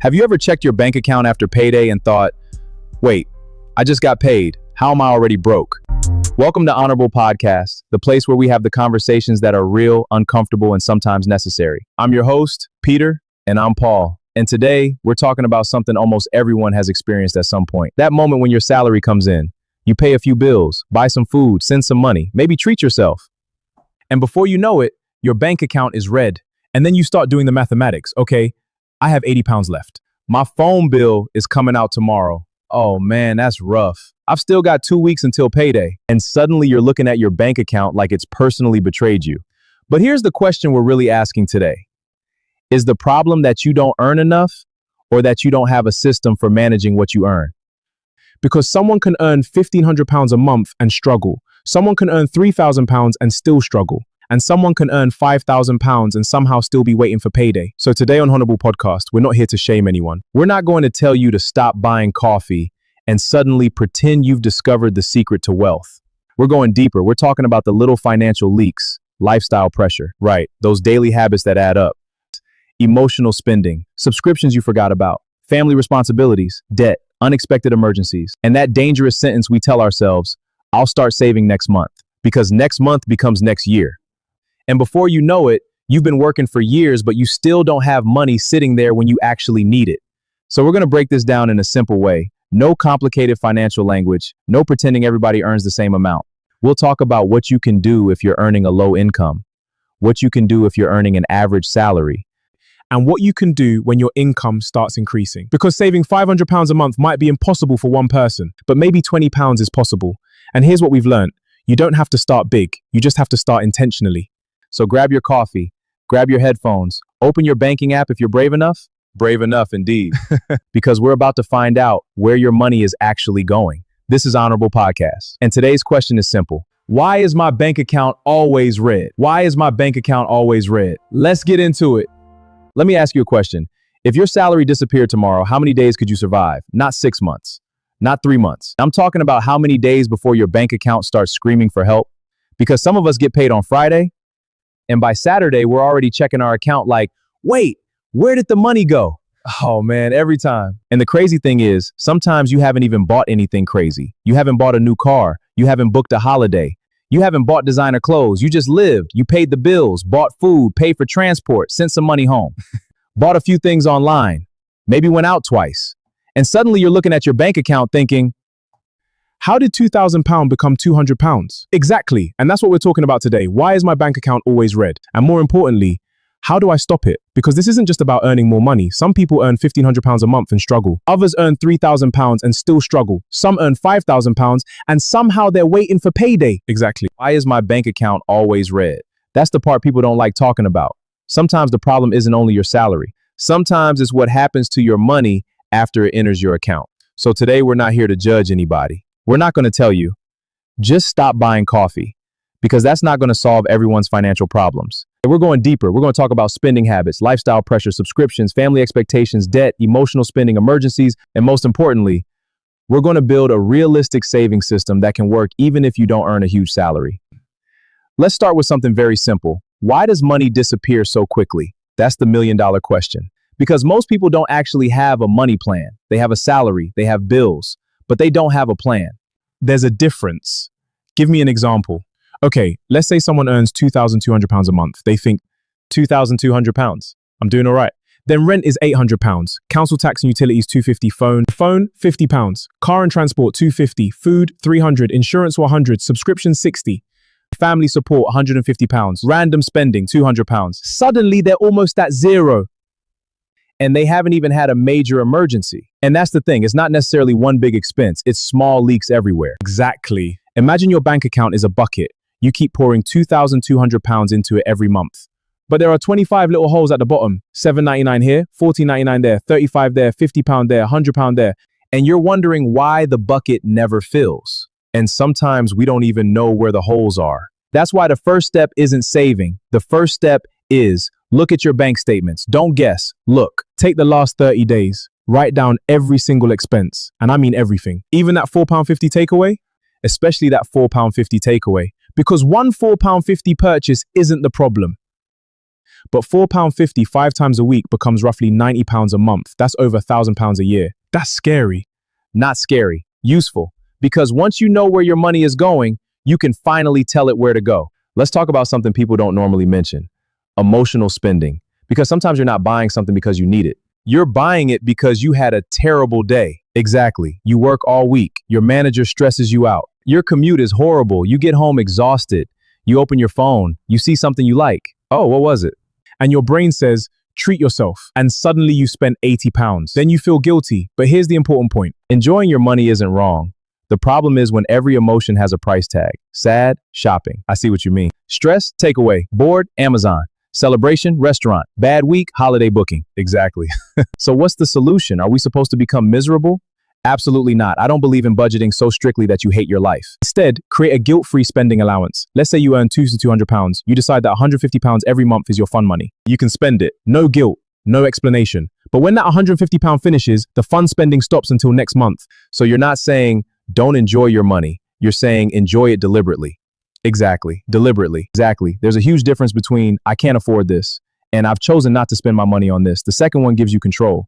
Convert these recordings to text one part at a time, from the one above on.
Have you ever checked your bank account after payday and thought, wait, I just got paid. How am I already broke? Welcome to Honorable Podcast, the place where we have the conversations that are real, uncomfortable, and sometimes necessary. I'm your host, Peter, and I'm Paul. And today, we're talking about something almost everyone has experienced at some point. That moment when your salary comes in, you pay a few bills, buy some food, send some money, maybe treat yourself. And before you know it, your bank account is red. And then you start doing the mathematics. Okay, I have 80 pounds left. My phone bill is coming out tomorrow. Oh man, that's rough. I've still got 2 weeks until payday. And suddenly you're looking at your bank account like it's personally betrayed you. But here's the question we're really asking today. Is the problem that you don't earn enough, or that you don't have a system for managing what you earn? Because someone can earn £1,500 a month and struggle. Someone can earn £3,000 and still struggle. And someone can earn £5,000 and somehow still be waiting for payday. So today on Honorable Podcast, we're not here to shame anyone. We're not going to tell you to stop buying coffee and suddenly pretend you've discovered the secret to wealth. We're going deeper. We're talking about the little financial leaks, lifestyle pressure, right? Those daily habits that add up, emotional spending, subscriptions you forgot about, family responsibilities, debt, unexpected emergencies, and that dangerous sentence we tell ourselves, I'll start saving next month, because next month becomes next year. And before you know it, you've been working for years, but you still don't have money sitting there when you actually need it. So we're going to break this down in a simple way. No complicated financial language, no pretending everybody earns the same amount. We'll talk about what you can do if you're earning a low income, what you can do if you're earning an average salary, and what you can do when your income starts increasing. Because saving £500 a month might be impossible for one person, but maybe £20 is possible. And here's what we've learned. You don't have to start big. You just have to start intentionally. So grab your coffee, grab your headphones, open your banking app if you're brave enough. Brave enough indeed. Because we're about to find out where your money is actually going. This is Honorable Podcast. And today's question is simple. Why is my bank account always red? Why is my bank account always red? Let's get into it. Let me ask you a question. If your salary disappeared tomorrow, how many days could you survive? Not 6 months, not 3 months. I'm talking about how many days before your bank account starts screaming for help. Because some of us get paid on Friday, and by Saturday, we're already checking our account like, wait, where did the money go? Oh man, every time. And the crazy thing is, sometimes you haven't even bought anything crazy. You haven't bought a new car. You haven't booked a holiday. You haven't bought designer clothes. You just lived. You paid the bills, bought food, paid for transport, sent some money home, bought a few things online, maybe went out twice. And suddenly you're looking at your bank account thinking, how did £2,000 become £200? Exactly. And that's what we're talking about today. Why is my bank account always red? And more importantly, how do I stop it? Because this isn't just about earning more money. Some people earn £1,500 a month and struggle. Others earn £3,000 and still struggle. Some earn £5,000 and somehow they're waiting for payday. Exactly. Why is my bank account always red? That's the part people don't like talking about. Sometimes the problem isn't only your salary. Sometimes it's what happens to your money after it enters your account. So today we're not here to judge anybody. We're not going to tell you, just stop buying coffee, because that's not going to solve everyone's financial problems. We're going deeper. We're going to talk about spending habits, lifestyle pressure, subscriptions, family expectations, debt, emotional spending, emergencies, and most importantly, we're going to build a realistic saving system that can work even if you don't earn a huge salary. Let's start with something very simple. Why does money disappear so quickly? That's the million-dollar question. Because most people don't actually have a money plan. They have a salary, they have bills, but they don't have a plan. There's a difference. Give me an example. Okay, let's say someone earns £2,200 a month. They think, £2,200, I'm doing all right. Then rent is £800, council tax and utilities £250, phone £50, car and transport £250, food £300, insurance £100, subscription £60, family support £150, random spending £200. Suddenly they're almost at zero. And they haven't even had a major emergency. And that's the thing, it's not necessarily one big expense, it's small leaks everywhere. Exactly. Imagine your bank account is a bucket. You keep pouring £2,200 into it every month. But there are 25 little holes at the bottom, $7.99 here, $14.99 there, $35 there, £50 there, £100 there. And you're wondering why the bucket never fills. And sometimes we don't even know where the holes are. That's why the first step isn't saving. The first step is look at your bank statements. Don't guess. Look, take the last 30 days. Write down every single expense. And I mean everything. Even that £4.50 takeaway, especially that £4.50 takeaway. Because one £4.50 purchase isn't the problem. But £4.50 5 times a week becomes roughly £90 a month. That's over £1,000 a year. That's scary. Not scary, useful. Because once you know where your money is going, you can finally tell it where to go. Let's talk about something people don't normally mention. Emotional spending. Because sometimes you're not buying something because you need it. You're buying it because you had a terrible day. Exactly. You work all week. Your manager stresses you out. Your commute is horrible. You get home exhausted. You open your phone. You see something you like. Oh, what was it? And your brain says, treat yourself. And suddenly you spend £80. Then you feel guilty. But here's the important point. Enjoying your money isn't wrong. The problem is when every emotion has a price tag. Sad, shopping. I see what you mean. Stress, takeaway. Bored, Amazon. Celebration, restaurant. Bad week, holiday booking. Exactly. So what's the solution? Are we supposed to become miserable? Absolutely not. I don't believe in budgeting so strictly that you hate your life. Instead, create a guilt-free spending allowance. Let's say you earn £200 to £200. You decide that £150 every month is your fun money. You can spend it. No guilt, no explanation. But when that £150 finishes, the fun spending stops until next month. So you're not saying, don't enjoy your money. You're saying, enjoy it deliberately. Exactly. Deliberately. Exactly. There's a huge difference between I can't afford this and I've chosen not to spend my money on this. The second one gives you control.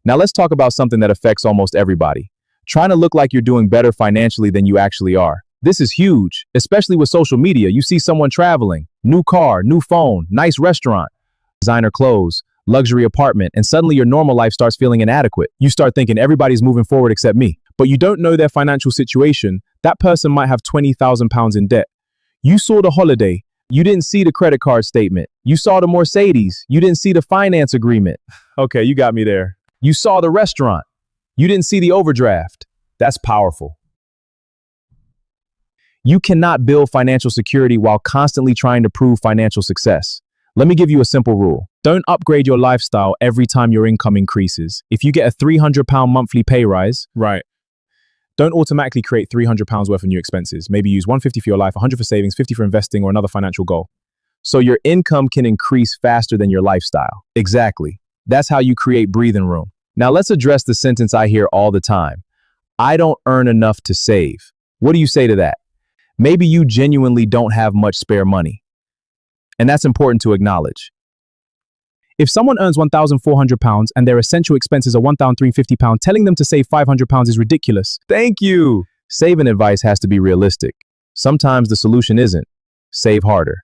Now let's talk about something that affects almost everybody. Trying to look like you're doing better financially than you actually are. This is huge, especially with social media. You see someone traveling, new car, new phone, nice restaurant, designer clothes, luxury apartment, and suddenly your normal life starts feeling inadequate. You start thinking everybody's moving forward except me. But you don't know their financial situation. That person might have £20,000 in debt. You saw the holiday. You didn't see the credit card statement. You saw the Mercedes. You didn't see the finance agreement. Okay, you got me there. You saw the restaurant. You didn't see the overdraft. That's powerful. You cannot build financial security while constantly trying to prove financial success. Let me give you a simple rule. Don't upgrade your lifestyle every time your income increases. If you get a £300 monthly pay rise, right, don't automatically create £300 worth of new expenses. Maybe use £150 for your life, £100 for savings, £50 for investing, or another financial goal. So your income can increase faster than your lifestyle. Exactly. That's how you create breathing room. Now let's address the sentence I hear all the time. I don't earn enough to save. What do you say to that? Maybe you genuinely don't have much spare money. And that's important to acknowledge. If someone earns £1,400 and their essential expenses are £1,350, telling them to save £500 is ridiculous. Thank you. Saving advice has to be realistic. Sometimes the solution isn't. Save harder.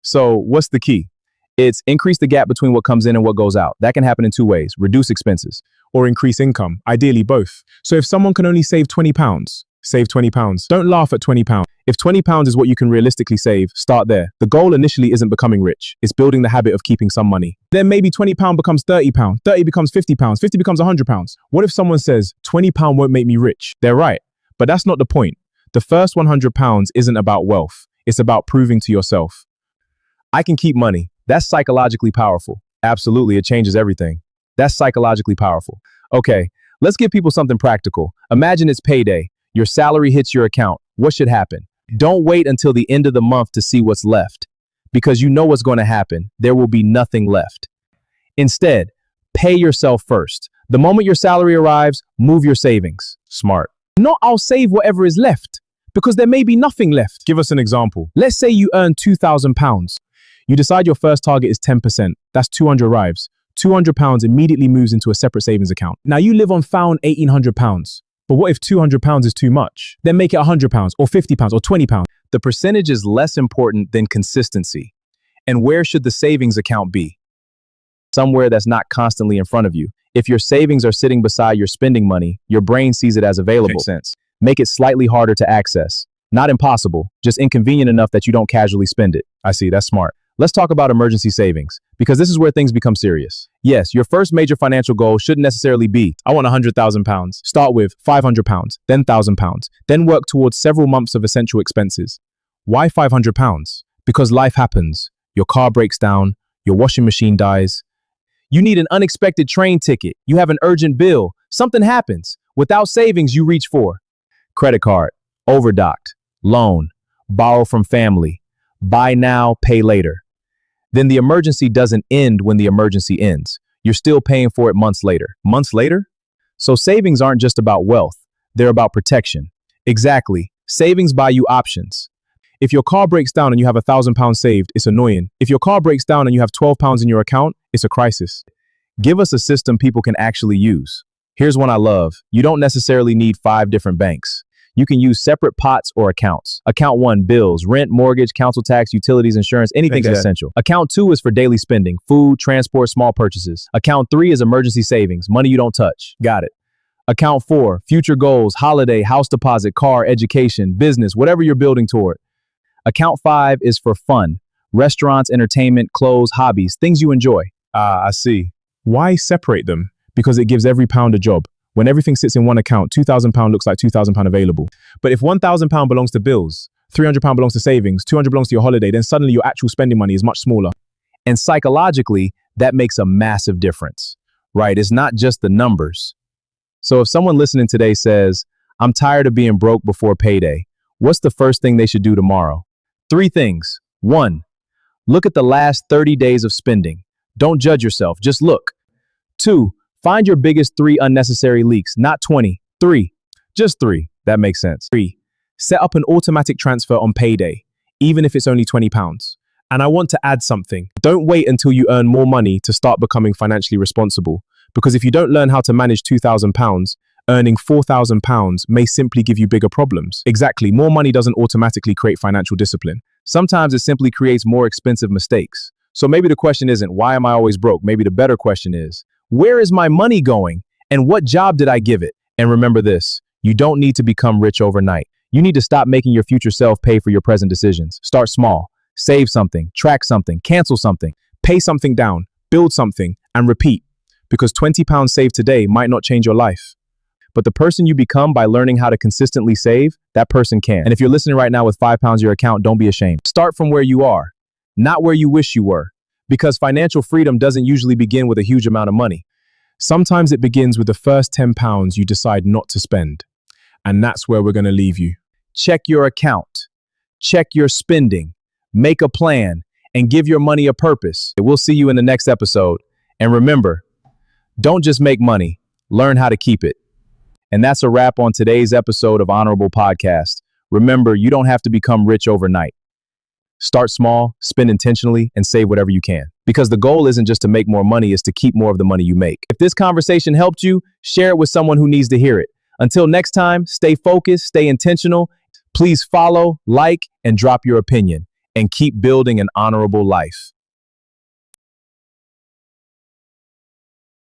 So what's the key? It's increase the gap between what comes in and what goes out. That can happen in two ways. Reduce expenses. Or increase income. Ideally both. So if someone can only save £20, save £20. Don't laugh at £20. If £20 is what you can realistically save, start there. The goal initially isn't becoming rich. It's building the habit of keeping some money. Then maybe £20 becomes £30, 30 becomes £50, 50 becomes £100. What if someone says, £20 won't make me rich? They're right. But that's not the point. The first £100 isn't about wealth. It's about proving to yourself, I can keep money. That's psychologically powerful. Absolutely, it changes everything. That's psychologically powerful. Okay, let's give people something practical. Imagine it's payday. Your salary hits your account. What should happen? Don't wait until the end of the month to see what's left, because you know what's going to happen. There will be nothing left. Instead, pay yourself first. The moment your salary arrives, move your savings. Smart. Not I'll save whatever is left, because there may be nothing left. Give us an example. Let's say you earn £2,000. You decide your first target is 10%. That's 200 arrives. £200 immediately moves into a separate savings account. Now you live on found £1,800. But what if £200 is too much? Then make it £100 or £50 or £20. The percentage is less important than consistency. And where should the savings account be? Somewhere that's not constantly in front of you. If your savings are sitting beside your spending money, your brain sees it as available. Makes sense. Make it slightly harder to access. Not impossible, just inconvenient enough that you don't casually spend it. I see, that's smart. Let's talk about emergency savings, because this is where things become serious. Yes, your first major financial goal shouldn't necessarily be, I want £100,000. Start with £500, then £1,000, then work towards several months of essential expenses. Why £500? Because life happens. Your car breaks down, your washing machine dies. You need an unexpected train ticket. You have an urgent bill. Something happens. Without savings, you reach for credit card, overdraft, loan, borrow from family, buy now, pay later. Then the emergency doesn't end when the emergency ends. You're still paying for it months later. Months later? So savings aren't just about wealth. They're about protection. Exactly. Savings buy you options. If your car breaks down and you have £1,000 saved, it's annoying. If your car breaks down and you have £12 in your account, it's a crisis. Give us a system people can actually use. Here's one I love. You don't necessarily need 5 different banks. You can use separate pots or accounts. Account 1, bills, rent, mortgage, council tax, utilities, insurance, anything essential. Account 2 is for daily spending, food, transport, small purchases. Account 3 is emergency savings, money you don't touch. Got it. Account 4, future goals, holiday, house deposit, car, education, business, whatever you're building toward. Account 5 is for fun, restaurants, entertainment, clothes, hobbies, things you enjoy. I see. Why separate them? Because it gives every pound a job. When everything sits in one account, £2,000 looks like £2,000 available. But if £1,000 belongs to bills, £300 belongs to savings, £200 belongs to your holiday, then suddenly your actual spending money is much smaller. And psychologically, that makes a massive difference, right? It's not just the numbers. So if someone listening today says, I'm tired of being broke before payday, what's the first thing they should do tomorrow? 3 things. 1, look at the last 30 days of spending. Don't judge yourself, just look. 2, find your biggest 3 unnecessary leaks, not 20. 3, just 3. That makes sense. 3, set up an automatic transfer on payday, even if it's only £20. And I want to add something. Don't wait until you earn more money to start becoming financially responsible. Because if you don't learn how to manage £2,000, earning £4,000 may simply give you bigger problems. Exactly, more money doesn't automatically create financial discipline. Sometimes it simply creates more expensive mistakes. So maybe the question isn't, why am I always broke? Maybe the better question is, where is my money going? And what job did I give it? And remember this, you don't need to become rich overnight. You need to stop making your future self pay for your present decisions. Start small, save something, track something, cancel something, pay something down, build something, and repeat. Because £20 saved today might not change your life. But the person you become by learning how to consistently save, that person can. And if you're listening right now with £5 in your account, don't be ashamed. Start from where you are, not where you wish you were. Because financial freedom doesn't usually begin with a huge amount of money. Sometimes it begins with the first £10 you decide not to spend. And that's where we're going to leave you. Check your account. Check your spending. Make a plan and give your money a purpose. We'll see you in the next episode. And remember, don't just make money, learn how to keep it. And that's a wrap on today's episode of Honorable Podcast. Remember, you don't have to become rich overnight. Start small, spend intentionally, and save whatever you can. Because the goal isn't just to make more money, it's to keep more of the money you make. If this conversation helped you, share it with someone who needs to hear it. Until next time, stay focused, stay intentional. Please follow, like, and drop your opinion, and keep building an honorable life.